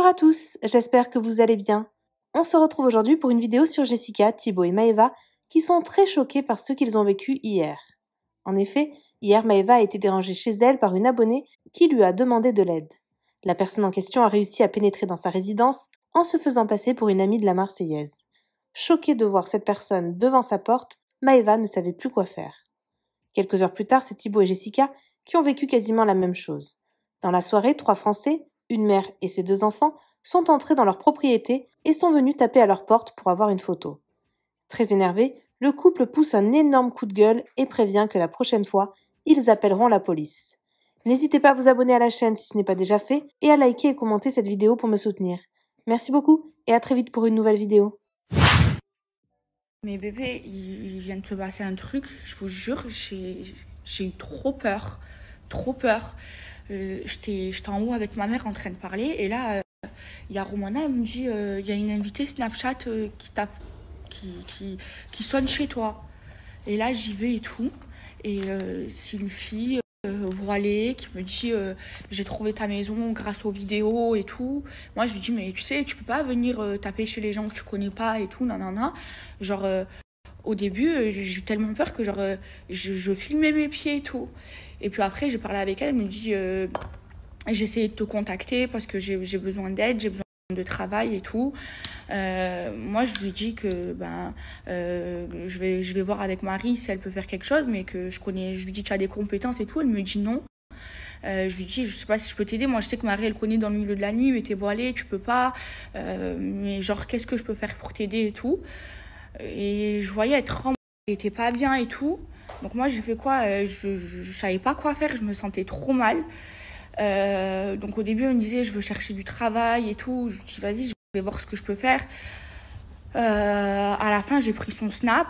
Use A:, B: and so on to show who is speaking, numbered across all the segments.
A: Bonjour à tous, j'espère que vous allez bien. On se retrouve aujourd'hui pour une vidéo sur Jessica, Thibaut et Maëva qui sont très choqués par ce qu'ils ont vécu hier. En effet, hier Maëva a été dérangée chez elle par une abonnée qui lui a demandé de l'aide. La personne en question a réussi à pénétrer dans sa résidence en se faisant passer pour une amie de la Marseillaise. Choquée de voir cette personne devant sa porte, Maëva ne savait plus quoi faire. Quelques heures plus tard, c'est Thibaut et Jessica qui ont vécu quasiment la même chose. Dans la soirée, 3 Français, une mère et ses 2 enfants, sont entrés dans leur propriété et sont venus taper à leur porte pour avoir une photo. Très énervé, le couple pousse un énorme coup de gueule et prévient que la prochaine fois, ils appelleront la police. N'hésitez pas à vous abonner à la chaîne si ce n'est pas déjà fait et à liker et commenter cette vidéo pour me soutenir. Merci beaucoup et à très vite pour une nouvelle vidéo.
B: Mais bébé, il vient de se passer un truc, je vous jure, j'ai eu trop peur, trop peur. J'étais en haut avec ma mère en train de parler et là, il y a Romana, elle me dit, il y a une invitée Snapchat qui sonne chez toi. Et là, j'y vais et tout. Et c'est une fille voilée qui me dit, j'ai trouvé ta maison grâce aux vidéos et tout. Moi, je lui dis, mais tu sais, tu peux pas venir taper chez les gens que tu connais pas et tout, nanana. Genre, au début, j'ai eu tellement peur que genre, je filmais mes pieds et tout. Et puis après, j'ai parlé avec elle, elle me dit, j'ai essayé de te contacter parce que j'ai besoin d'aide, j'ai besoin de travail et tout. Moi, je lui dis que je vais voir avec Marie si elle peut faire quelque chose, mais que je lui dis que tu as des compétences et tout. Elle me dit non. Je lui dis, je sais pas si je peux t'aider. Moi, je sais que Marie, elle connaît dans le milieu de la nuit, mais t'es voilée, tu peux pas. Mais genre, qu'est-ce que je peux faire pour t'aider et tout. Et je voyais être tremblée, elle était pas bien et tout. Donc moi, j'ai fait quoi, je savais pas quoi faire, je me sentais trop mal. Donc au début, elle me disait, je veux chercher du travail et tout. Je lui dis, vas-y, je vais voir ce que je peux faire. À la fin, j'ai pris son Snap.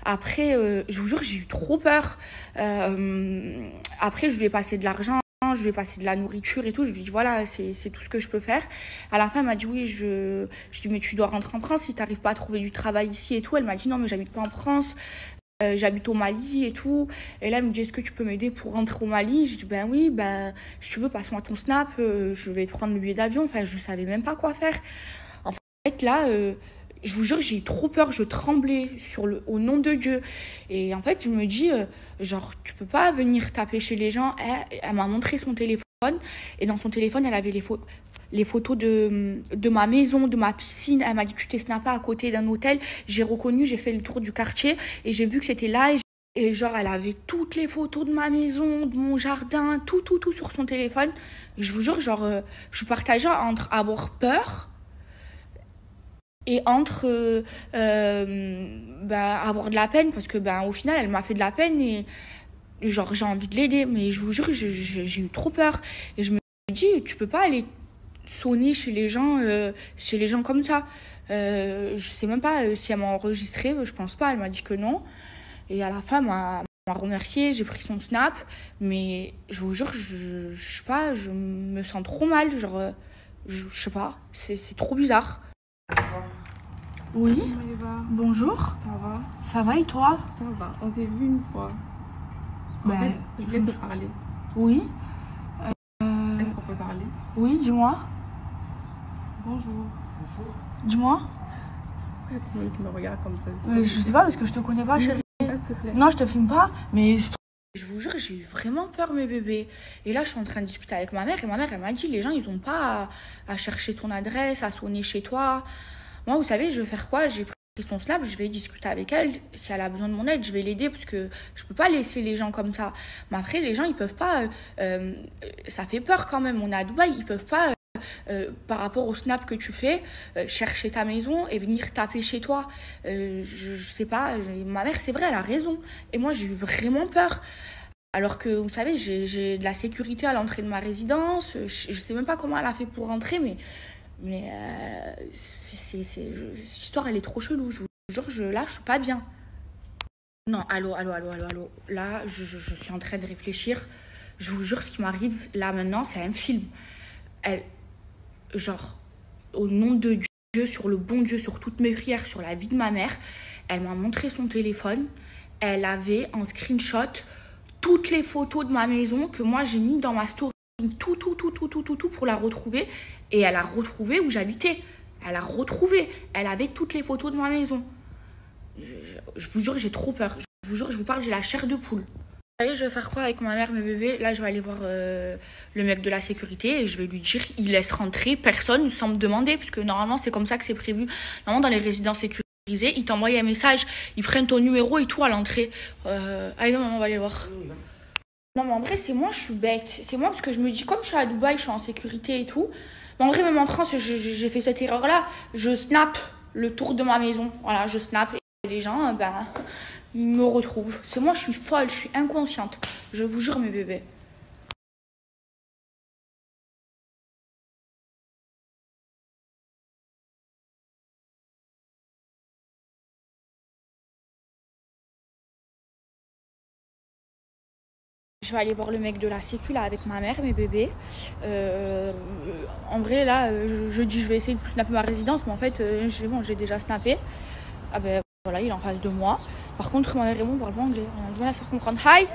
B: Après, je vous jure, j'ai eu trop peur. Après, je lui ai passé de l'argent, je lui ai passé de la nourriture et tout. Je lui ai dit, voilà, c'est tout ce que je peux faire. À la fin, elle m'a dit, oui, je dis, mais tu dois rentrer en France si tu n'arrives pas à trouver du travail ici et tout. Elle m'a dit, non, mais j'habite pas en France. J'habite au Mali et tout. Et là, elle me dit, est-ce que tu peux m'aider pour rentrer au Mali? J'ai dit, ben oui, si tu veux, passe-moi ton Snap. Je vais te prendre le billet d'avion. Enfin, je savais même pas quoi faire. En fait, là... je vous jure, j'ai eu trop peur, je tremblais au nom de Dieu. Et en fait, je me dis, genre, tu peux pas venir taper chez les gens. Elle m'a montré son téléphone. Et dans son téléphone, elle avait les photos de ma maison, de ma piscine. Elle m'a dit, tu t'es snappé à côté d'un hôtel. J'ai reconnu, j'ai fait le tour du quartier. Et j'ai vu que c'était là. Et genre, elle avait toutes les photos de ma maison, de mon jardin, tout sur son téléphone. Et je vous jure, genre, je partageais entre avoir peur... et entre avoir de la peine, parce que au final elle m'a fait de la peine et genre j'ai envie de l'aider, mais je vous jure j'ai eu trop peur. Et je me dis, tu peux pas aller sonner chez les gens comme ça. Je sais même pas si elle m'a enregistré, je pense pas, elle m'a dit que non. Et à la fin elle m'a remercié, j'ai pris son Snap, mais je vous jure, je sais pas, je me sens trop mal, genre je sais pas, c'est trop bizarre. Oui, bonjour.
C: Ça va?
B: Ça va et toi?
C: Ça va. On s'est vu une fois. En fait, je voulais te parler.
B: Oui.
C: Est-ce qu'on peut parler?
B: Oui, dis-moi.
C: Bonjour.
B: Dis-moi.
C: Pourquoi tout le monde me regarde comme ça?
B: Je sais pas parce que je te connais pas, chérie.
C: S'il te plaît.
B: Non, je te filme pas, mais je vous jure, j'ai eu vraiment peur, mes bébés. Et là, je suis en train de discuter avec ma mère et ma mère, elle m'a dit, les gens, ils ont pas à chercher ton adresse, à sonner chez toi. Moi, vous savez, je vais faire quoi? J'ai pris son Snap, je vais discuter avec elle. Si elle a besoin de mon aide, je vais l'aider parce que je peux pas laisser les gens comme ça. Mais après, les gens, ils peuvent pas... ça fait peur quand même. On est à Dubaï, ils peuvent pas, par rapport au Snap que tu fais, chercher ta maison et venir taper chez toi. Je sais pas, ma mère, c'est vrai, elle a raison. Et moi, j'ai eu vraiment peur. Alors que, vous savez, j'ai de la sécurité à l'entrée de ma résidence. Je sais même pas comment elle a fait pour rentrer, mais cette histoire, elle est trop chelou. Je vous jure, là, je suis pas bien. Non, allô. Là, je suis en train de réfléchir. Je vous jure, ce qui m'arrive là maintenant, c'est un film. Genre, au nom de Dieu, sur le bon Dieu, sur toutes mes prières, sur la vie de ma mère, elle m'a montré son téléphone. Elle avait en screenshot toutes les photos de ma maison que moi j'ai mis dans ma story. tout pour la retrouver. Et elle a retrouvé où j'habitais. Elle a retrouvé. Elle avait toutes les photos de ma maison. Je vous jure, j'ai trop peur. Je vous jure, je vous parle, j'ai la chair de poule. Vous savez, je vais faire quoi avec ma mère, mes bébés? Là, je vais aller voir le mec de la sécurité et je vais lui dire il laisse rentrer personne sans me demander. Parce que normalement, c'est comme ça que c'est prévu. Normalement, dans les résidences sécurisées, ils t'envoient un message, ils prennent ton numéro et tout à l'entrée. Allez, non, maman, on va aller voir. Non, mais en vrai, c'est moi, je suis bête. C'est moi parce que je me dis, comme je suis à Dubaï, je suis en sécurité et tout. Mais en vrai, même en France, j'ai fait cette erreur-là. Je snap le tour de ma maison. Voilà, je snap et les gens, ben, ils me retrouvent. C'est moi, je suis folle, je suis inconsciente. Je vous jure, mes bébés. Je vais aller voir le mec de la sécu là avec ma mère et mes bébés. En vrai là, je dis je vais essayer de plus snapper ma résidence, mais en fait j'ai déjà snappé. Ah ben voilà, il est en face de moi. Par contre ma mère et moi on parle pas anglais. On a du mal à se faire comprendre. Hi,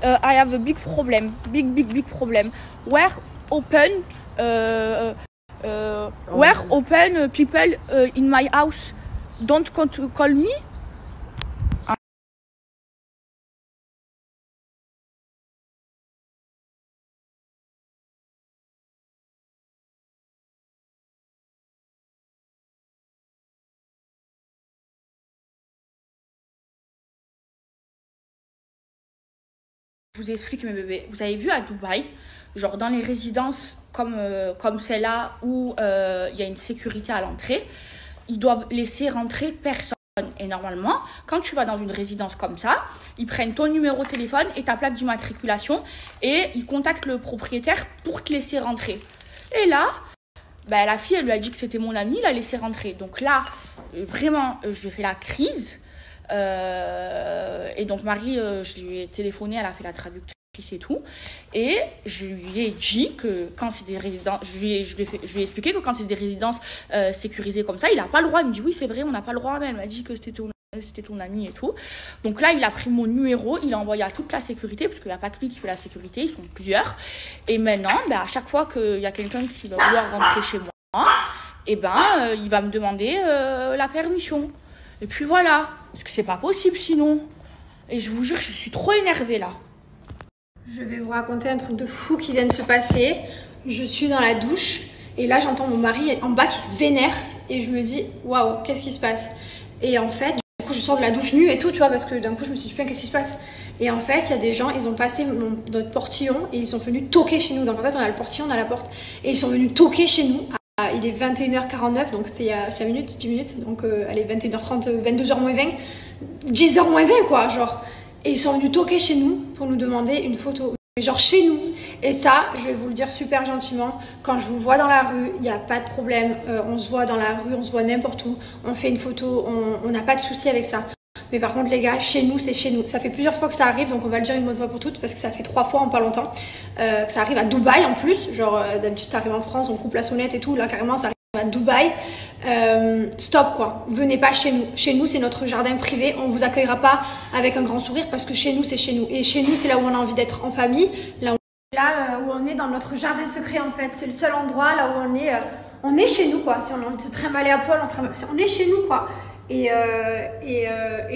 B: I have a big problem, big problem. Where open people in my house don't call me. Je vous explique mes bébés. Vous avez vu à Dubaï, genre dans les résidences comme celle-là où il y a une sécurité à l'entrée, ils doivent laisser rentrer personne. Et normalement, quand tu vas dans une résidence comme ça, ils prennent ton numéro de téléphone et ta plaque d'immatriculation et ils contactent le propriétaire pour te laisser rentrer. Et là, ben, la fille, elle lui a dit que c'était mon ami, il l'a laissé rentrer. Donc là, vraiment, je fais la crise. Et donc Marie, je lui ai téléphoné, elle a fait la traductrice et tout, et je lui ai dit que quand c'est des résidences, je lui ai expliqué que quand c'est des résidences sécurisées comme ça, il n'a pas le droit. Il me dit oui c'est vrai, on n'a pas le droit, mais elle m'a dit que c'était ton ami et tout. Donc là il a pris mon numéro, il a envoyé à toute la sécurité, parce qu'il n'y a pas que lui qui fait la sécurité, ils sont plusieurs, et maintenant ben, à chaque fois qu'il y a quelqu'un qui va vouloir rentrer chez moi, et ben il va me demander la permission. Et puis voilà, parce que c'est pas possible sinon. Et je vous jure, je suis trop énervée là.
D: Je vais vous raconter un truc de fou qui vient de se passer. Je suis dans la douche et là j'entends mon mari en bas qui se vénère et je me dis waouh, qu'est-ce qui se passe? Et en fait, du coup je sors de la douche nue et tout, tu vois, parce que d'un coup je me suis dit qu'est-ce qui se passe? Et en fait, il y a des gens, ils ont passé notre portillon et ils sont venus toquer chez nous. Donc en fait, on a le portillon, on a la porte et ils sont venus toquer chez nous. Il est 21h49, donc c'est 5 minutes, 10 minutes, donc allez, 21h30, 22h moins 20, 10h moins 20 quoi, genre. Et ils sont venus toquer chez nous pour nous demander une photo, genre chez nous. Et ça, je vais vous le dire super gentiment, quand je vous vois dans la rue, il n'y a pas de problème, on se voit dans la rue, on se voit n'importe où, on fait une photo, on n'a pas de souci avec ça. Mais par contre les gars, chez nous, c'est chez nous. Ça fait plusieurs fois que ça arrive, donc on va le dire une bonne fois pour toutes, parce que ça fait 3 fois en pas longtemps, que ça arrive à Dubaï en plus. Genre d'habitude ça arrive en France, on coupe la sonnette et tout, là carrément ça arrive à Dubaï. Stop quoi, venez pas chez nous. Chez nous c'est notre jardin privé, on vous accueillera pas avec un grand sourire, parce que chez nous c'est chez nous. Et chez nous c'est là où on a envie d'être en famille, là où on est dans notre jardin secret en fait. C'est le seul endroit là où on est chez nous quoi. Si on se trimballe à poil, on est chez nous quoi. Et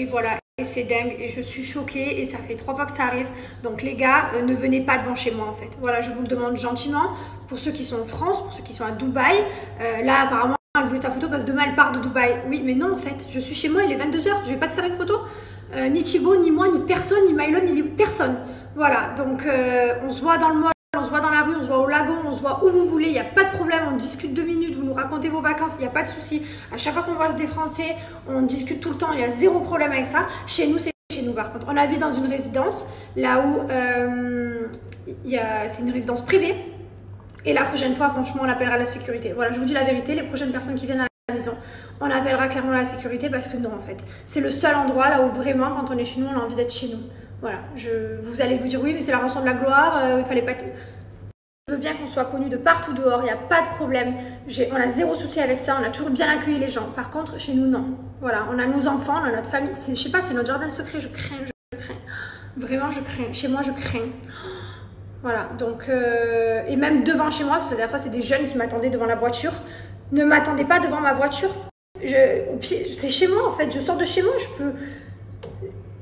D: voilà, et c'est dingue, et je suis choquée, et ça fait 3 fois que ça arrive. Donc les gars, ne venez pas devant chez moi en fait. Voilà, je vous le demande gentiment. Pour ceux qui sont en France, pour ceux qui sont à Dubaï, là apparemment elle voulait ta photo parce que demain elle part de Dubaï. Oui, mais non en fait, je suis chez moi, il est 22h, je vais pas te faire une photo. Ni Thibaut, ni moi, ni personne, ni Mylon, ni personne. Voilà, donc on se voit dans le mall, on se voit dans la rue, on se voit au lagon, on se voit où vous voulez, il n'y a pas de problème, on discute 2 minutes, vous nous racontez vos vacances, il n'y a pas de souci. À chaque fois qu'on voit des Français, on discute tout le temps, il y a 0 problème avec ça. Chez nous, c'est chez nous par contre. On habite dans une résidence, là où c'est une résidence privée. Et la prochaine fois, franchement, on appellera la sécurité. Voilà, je vous dis la vérité, les prochaines personnes qui viennent à la maison, on appellera clairement la sécurité, parce que non en fait. C'est le seul endroit là où vraiment, quand on est chez nous, on a envie d'être chez nous. Voilà, vous allez vous dire oui, mais c'est la rançon de la gloire, il fallait pas... Je veux bien qu'on soit connu de partout dehors, il n'y a pas de problème. On a 0 souci avec ça, on a toujours bien accueilli les gens. Par contre, chez nous, non. Voilà, on a nos enfants, on a notre famille. Je sais pas, c'est notre jardin secret, je crains. Vraiment, je crains. Chez moi, je crains. Voilà, donc, et même devant chez moi, parce que d'après, c'est des jeunes qui m'attendaient devant la voiture. Ne m'attendez pas devant ma voiture. C'est chez moi, en fait. Je sors de chez moi,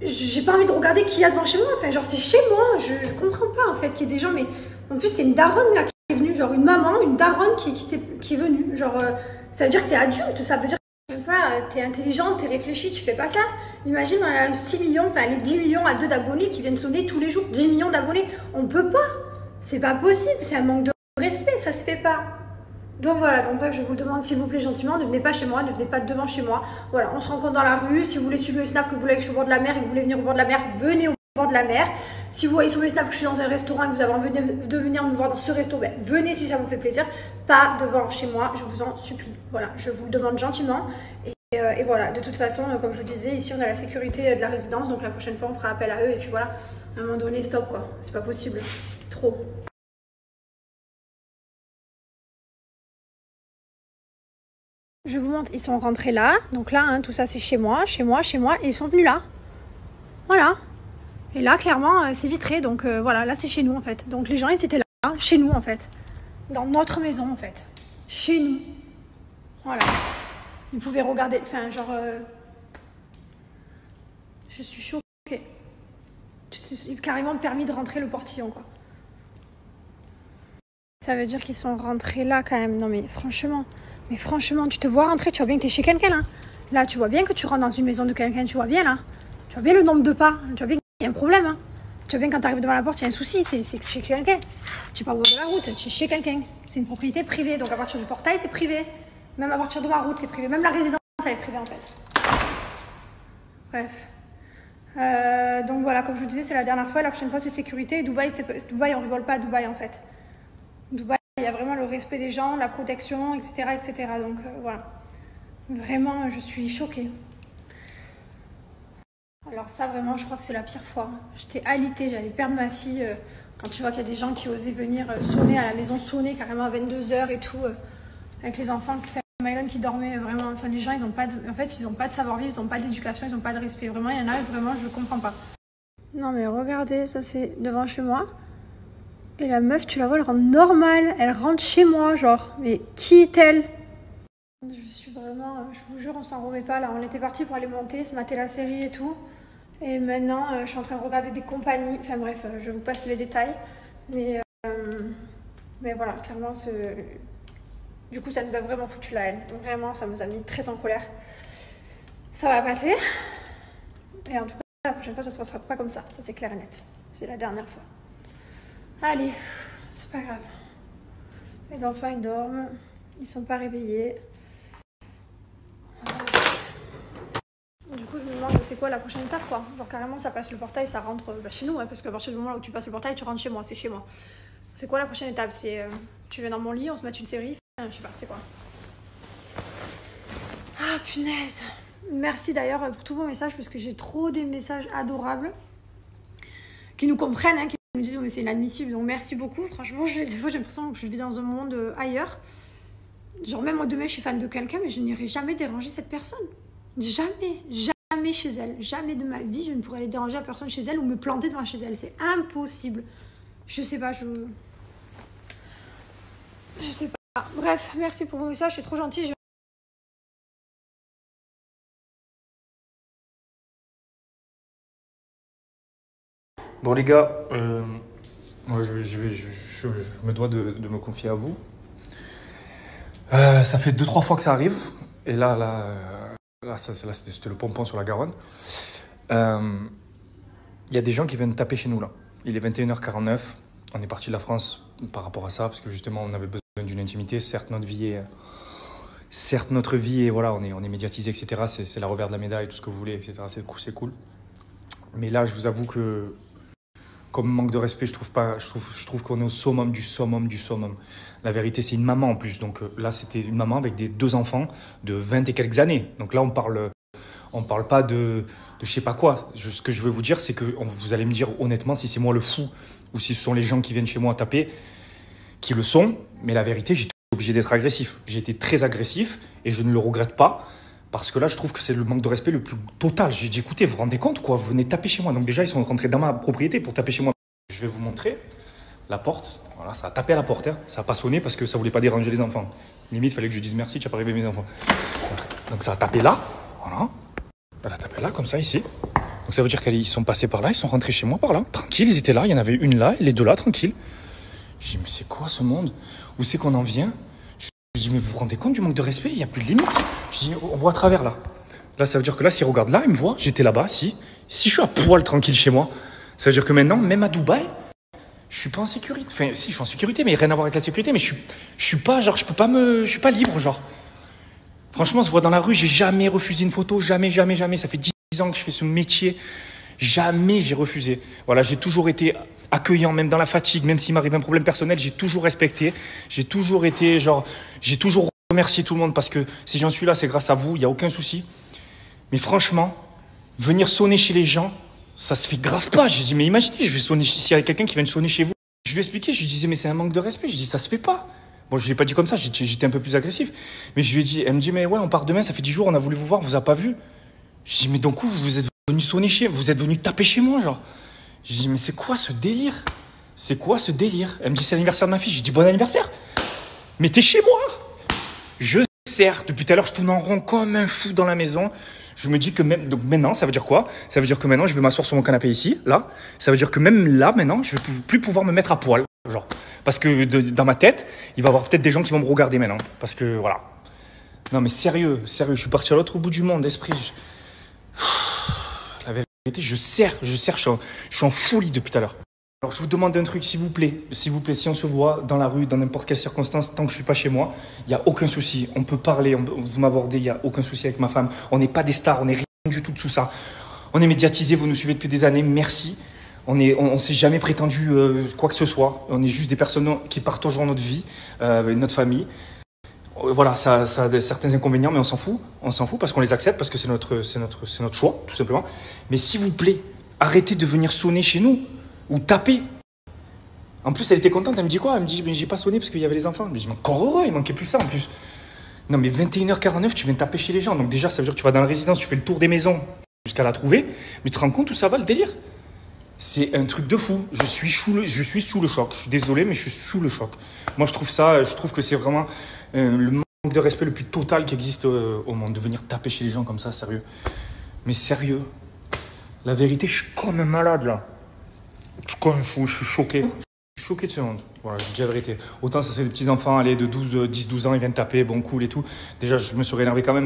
D: j'ai pas envie de regarder qui y a devant chez moi. Enfin, genre, c'est chez moi. Je comprends pas, en fait, qu'il y ait des gens, mais en plus, c'est une daronne, là, qui est venue. Genre, une maman, une daronne qui est venue. Genre, ça veut dire que t'es adulte, ça veut dire que t'es intelligente, t'es réfléchie, tu fais pas ça. Imagine, on a 6 millions, enfin, les 10 millions à 2 d'abonnés qui viennent sonner tous les jours. 10 millions d'abonnés, on peut pas. C'est pas possible, c'est un manque de respect, ça se fait pas. Donc voilà, donc bref, je vous le demande s'il vous plaît gentiment, ne venez pas chez moi, ne venez pas devant chez moi. Voilà, on se rencontre dans la rue. Si vous voulez suivre le snap, que vous voulez que je suis au bord de la mer et que vous voulez venir au bord de la mer, venez au bord de la mer. Si vous voyez sur le snap que je suis dans un restaurant et que vous avez envie de venir me voir dans ce resto, ben, venez si ça vous fait plaisir. Pas devant chez moi, je vous en supplie. Voilà, je vous le demande gentiment. Et voilà, de toute façon, comme je vous disais, ici on a la sécurité de la résidence, donc la prochaine fois on fera appel à eux et puis voilà, à un moment donné, stop quoi, c'est pas possible, c'est trop. Je vous montre, ils sont rentrés là, donc là, hein, tout ça c'est chez moi, et ils sont venus là. Voilà. Et là, clairement, c'est vitré, donc voilà, là c'est chez nous en fait. Donc les gens, ils étaient là, chez nous en fait. Dans notre maison en fait. Chez nous. Voilà. Ils pouvaient regarder, enfin genre... Je suis choquée. C'est carrément permis de rentrer le portillon quoi. Ça veut dire qu'ils sont rentrés là quand même. Non mais franchement... Mais franchement, tu te vois rentrer, tu vois bien que tu es chez quelqu'un là. Là, tu vois bien que tu rentres dans une maison de quelqu'un, tu vois bien là. Tu vois bien le nombre de pas, tu vois bien qu'il y a un problème. Hein. Tu vois bien quand tu arrives devant la porte, il y a un souci, c'est chez quelqu'un. Tu pars au bord de la route, tu es chez quelqu'un. C'est une propriété privée, donc à partir du portail, c'est privé. Même à partir de ma route, c'est privé. Même la résidence, elle est privée en fait. Bref. Donc voilà, comme je vous disais, c'est la dernière fois. La prochaine fois, c'est sécurité. Et Dubaï, on rigole pas à Dubaï en fait. Dubaï, il y a vraiment le respect des gens, la protection, etc. etc. Donc voilà. Vraiment, je suis choquée. Alors ça, vraiment, je crois que c'est la pire fois. J'étais alitée, j'allais perdre ma fille. Quand tu vois qu'il y a des gens qui osaient venir sonner à la maison, sonner carrément à 22 h et tout, avec les enfants qui dormaient vraiment. Enfin, les gens, ils n'ont pas de, en fait, ils n'ont pas de savoir-vivre, ils n'ont pas d'éducation, ils n'ont pas de respect. Vraiment, il y en a, vraiment, je ne comprends pas. Non mais regardez, ça c'est devant chez moi. Et la meuf, tu la vois, elle rentre normale, elle rentre chez moi, genre, mais qui est-elle? Je suis vraiment, je vous jure, on s'en remet pas là. On était parti pour aller monter, se mater la série et tout. Et maintenant, je suis en train de regarder des compagnies. Enfin bref, je vous passe les détails. Mais voilà, clairement, du coup, ça nous a vraiment foutu la haine. Vraiment, ça nous a mis très en colère. Ça va passer. Et en tout cas, la prochaine fois, ça se passera pas comme ça. Ça, c'est clair et net. C'est la dernière fois. Allez, c'est pas grave. Les enfants, ils dorment. Ils sont pas réveillés. Du coup, je me demande c'est quoi la prochaine étape, quoi. Genre, carrément, ça passe le portail, ça rentre chez nous, hein, parce qu'à partir du moment où tu passes le portail, tu rentres chez moi, c'est chez moi. C'est quoi la prochaine étape? C'est tu viens dans mon lit, on se met une série. Je sais pas, c'est quoi. Ah, punaise. Merci d'ailleurs pour tous vos messages, parce que j'ai trop des messages adorables qui nous comprennent, hein, qui me disent mais c'est inadmissible. Donc merci beaucoup. Franchement, des fois, j'ai l'impression que je vis dans un monde ailleurs. Genre, même moi, demain, je suis fan de quelqu'un, mais je n'irai jamais déranger cette personne. Jamais, jamais chez elle. Jamais de ma vie, je ne pourrais aller déranger la personne chez elle ou me planter devant chez elle. C'est impossible. Je sais pas, je sais pas. Bref, merci pour vos messages, c'est trop gentil.
E: Bon les gars, moi je me dois de me confier à vous. Ça fait 2-3 fois que ça arrive. Et là c'était le pompon sur la Garonne. Il y a des gens qui viennent taper chez nous là. Il est 21h49. On est parti de la France par rapport à ça, parce que justement on avait besoin d'une intimité. Certes notre vie est, voilà, on est médiatisé, etc. C'est la revers de la médaille, tout ce que vous voulez, etc. C'est cool. Mais là je vous avoue que comme manque de respect, je trouve qu'on est au summum du summum du summum. La vérité, c'est une maman en plus. Donc là, c'était une maman avec 2 enfants de 20 et quelques années. Donc là, on parle pas de je sais pas quoi. Ce que je veux vous dire, c'est que vous allez me dire honnêtement si c'est moi le fou ou si ce sont les gens qui viennent chez moi taper qui le sont. Mais la vérité, j'étais obligé d'être agressif. J'ai été très agressif et je ne le regrette pas. Parce que là, je trouve que c'est le manque de respect le plus total. J'ai dit, écoutez, vous vous rendez compte, quoi, vous venez taper chez moi. Donc déjà, ils sont rentrés dans ma propriété pour taper chez moi. Je vais vous montrer. la porte. Voilà, ça a tapé à la porte. Hein. Ça n'a pas sonné parce que ça ne voulait pas déranger les enfants. Limite, il fallait que je dise merci, tu n'as pas réveillé mes enfants. Donc ça a tapé là. Voilà. Elle a tapé là, comme ça, ici. Donc ça veut dire qu'ils sont passés par là, ils sont rentrés chez moi par là. Tranquille, ils étaient là. Il y en avait une là et les deux là, tranquille. Je dis, mais c'est quoi ce monde? Où c'est qu'on en vient? Je dis, mais vous vous rendez compte du manque de respect? Il n'y a plus de limite. Je dis, on voit à travers là. Là, ça veut dire que là, s'ils regardent là, ils me voient. J'étais là-bas, si je suis à poil tranquille chez moi, ça veut dire que maintenant, même à Dubaï, je suis pas en sécurité. Enfin, si, je suis en sécurité, mais rien à voir avec la sécurité. Mais je suis pas, genre, je suis pas libre, genre. Franchement, on se voit dans la rue, j'ai jamais refusé une photo, jamais. Ça fait 10 ans que je fais ce métier. Jamais j'ai refusé. Voilà, j'ai toujours été accueillant, même dans la fatigue, même s'il m'arrive un problème personnel, j'ai toujours respecté. J'ai toujours été, genre, j'ai toujours remercié tout le monde parce que si j'en suis là, c'est grâce à vous, il n'y a aucun souci. Mais franchement, venir sonner chez les gens, ça se fait grave pas. Je dis, mais imaginez, je vais sonner, s'il y a quelqu'un qui vient sonner chez vous. Je lui ai expliqué, je lui disais, mais c'est un manque de respect. Je dis, ça se fait pas. Bon, je ne l'ai pas dit comme ça, j'étais un peu plus agressif. Mais je lui ai dit, elle me dit, mais ouais, on part demain, ça fait 10 jours, on a voulu vous voir, on vous a pas vu. Je dis, mais donc où vous êtes venu sonner vous êtes venu taper chez moi, genre. Je dis, mais c'est quoi ce délire? C'est quoi ce délire? Elle me dit, c'est l'anniversaire de ma fille. Je dis, bon anniversaire. Mais t'es chez moi. Je sers. Depuis tout à l'heure, je tourne en rond comme un fou dans la maison. Je me dis que même, donc maintenant, ça veut dire quoi? Ça veut dire que maintenant, je vais m'asseoir sur mon canapé ici, là. Ça veut dire que même là, maintenant, je vais plus pouvoir me mettre à poil, genre. Parce que dans ma tête, il va y avoir peut-être des gens qui vont me regarder maintenant. Parce que, voilà. Non, mais sérieux, je suis parti à l'autre bout du monde, esprit. La vérité, je sers, je suis en folie depuis tout à l'heure. Alors, je vous demande un truc, s'il vous plaît, si on se voit dans la rue, dans n'importe quelle circonstance, tant que je suis pas chez moi, il n'y a aucun souci. On peut parler, vous m'abordez, il n'y a aucun souci avec ma femme. On n'est pas des stars, on n'est rien du tout de tout ça. On est médiatisés, vous nous suivez depuis des années, merci. On s'est jamais prétendu quoi que ce soit. On est juste des personnes qui partagent notre vie, notre famille. Voilà, ça a certains inconvénients, mais on s'en fout. On s'en fout parce qu'on les accepte, parce que c'est notre choix, tout simplement. Mais s'il vous plaît, arrêtez de venir sonner chez nous ou taper. En plus, elle était contente, elle me dit quoi? Elle me dit, mais j'ai pas sonné parce qu'il y avait les enfants. Je me dis, encore heureux, il manquait plus ça en plus. Non, mais 21h49, tu viens taper chez les gens. Donc déjà, ça veut dire que tu vas dans la résidence, tu fais le tour des maisons jusqu'à la trouver. Mais tu te rends compte où ça va, le délire? C'est un truc de fou. Je suis sous le choc. Je suis désolé, mais je suis sous le choc. Moi, je trouve que c'est vraiment le manque de respect le plus total qui existe au monde. De venir taper chez les gens comme ça, sérieux. Mais sérieux. La vérité, je suis comme un malade, là. Je suis comme un fou, je suis choqué. Je suis choqué de ce monde. Voilà, je dis la vérité. Autant ça, c'est des petits-enfants, allez, de 10-12 ans, ils viennent taper, bon, cool et tout. Déjà, je me serais énervé quand même,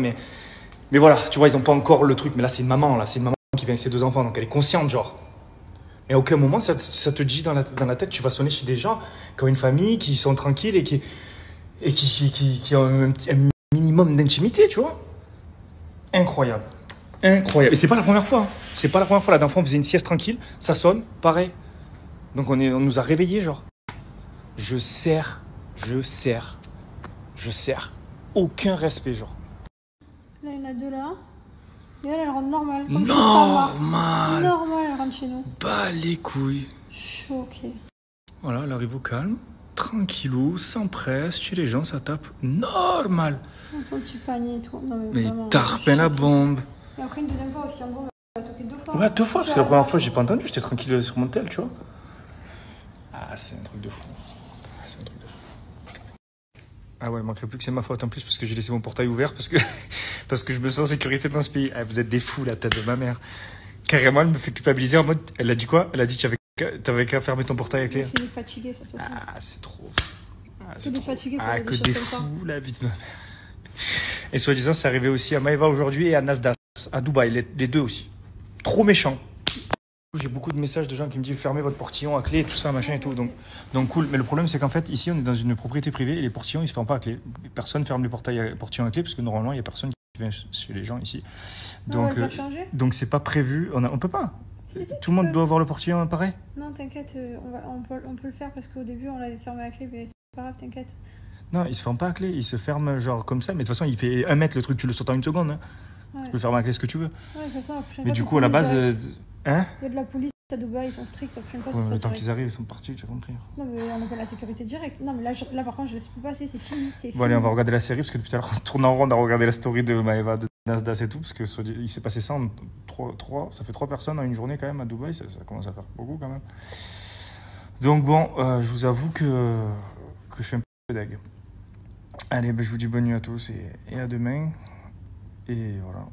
E: mais voilà, tu vois, ils n'ont pas encore le truc. Mais là, c'est une maman qui vient avec ses 2 enfants, donc elle est consciente, genre. Et à aucun moment, ça te dit dans la tête, tu vas sonner chez des gens qui ont une famille, qui sont tranquilles et qui ont un minimum d'intimité, tu vois. Incroyable. Et c'est pas la première fois. Hein. C'est pas la première fois. La dernière fois, on faisait une sieste tranquille, ça sonne, pareil. Donc on nous a réveillés, genre. Je sers. Aucun respect, genre.
D: Là, il y en a 2 là. Et elle rentre normale.
E: Normal.
D: Normal, elle rentre chez nous.
E: Pas les couilles.
D: Choquée.
E: Voilà, elle arrive au calme, tranquillou, sans presse, chez les gens, ça tape normal.
D: On sent du panier et tout. Non,
E: mais
D: vraiment,
E: t'as repéré la bombe.
D: Et après, une deuxième fois aussi, en gros, elle a toqué 2 fois.
E: Ouais, 2 fois, parce que la première fois, j'ai pas entendu, j'étais tranquille sur mon tel, tu vois. Ah, c'est un truc de fou. Ah ouais, il manquerait plus que c'est ma faute en plus, parce que j'ai laissé mon portail ouvert, parce que je me sens en sécurité dans ce pays. Ah, vous êtes des fous, la tête de ma mère. Carrément, elle me fait culpabiliser en mode, elle a dit quoi? Elle a dit que t'avais qu'à fermer ton portail à clé.
D: C'est des fatigués, ça, toi.
E: Ah, c'est trop.
D: C'est des fatigués.
E: Ah, que des fous, la vie de ma mère. Et soi-disant, c'est arrivé aussi à Maeva aujourd'hui et à Nasdaq, à Dubaï, les deux aussi. Trop méchants. J'ai beaucoup de messages de gens qui me disent fermez votre portillon à clé, tout ça, machin et tout. Donc cool. Mais le problème, c'est qu'en fait, ici, on est dans une propriété privée et les portillons, ils se ferment pas à clé. Personne ferme les portillons à clé parce que normalement, il y a personne qui vient chez les gens ici. Donc c'est pas prévu. On peut pas. Si, tout le monde doit avoir le portillon pareil.
D: Non, t'inquiète, on peut le faire parce qu'au début, on l'avait fermé à clé, mais c'est pas grave, t'inquiète.
E: Non, il se ferme pas à clé, il se ferme genre comme ça. Mais de toute façon, il fait 1 mètre le truc, tu le sautes en 1 seconde. Hein. Ouais. Tu peux fermer à clé ce que tu veux.
D: Ouais, de toute façon,
E: mais du coup, à la base. Hein?
D: Il y a de la police à Dubaï, ils sont stricts.
E: Le temps qu'ils arrivent, ils sont partis, j'ai compris.
D: Non, mais on appelle la sécurité directe. Non, mais là par contre, je laisse plus passer, c'est fini.
E: Bon, allez, on va regarder la série parce que depuis tout à l'heure, on tourne en rond à regarder la story de Maeva, de Nasdaq et tout. Parce que il s'est passé ça ça fait 3 personnes en une journée quand même à Dubaï. Ça commence à faire beaucoup quand même. Donc bon, je vous avoue que je suis un peu deg. Allez, je vous dis bonne nuit à tous et à demain. Et voilà.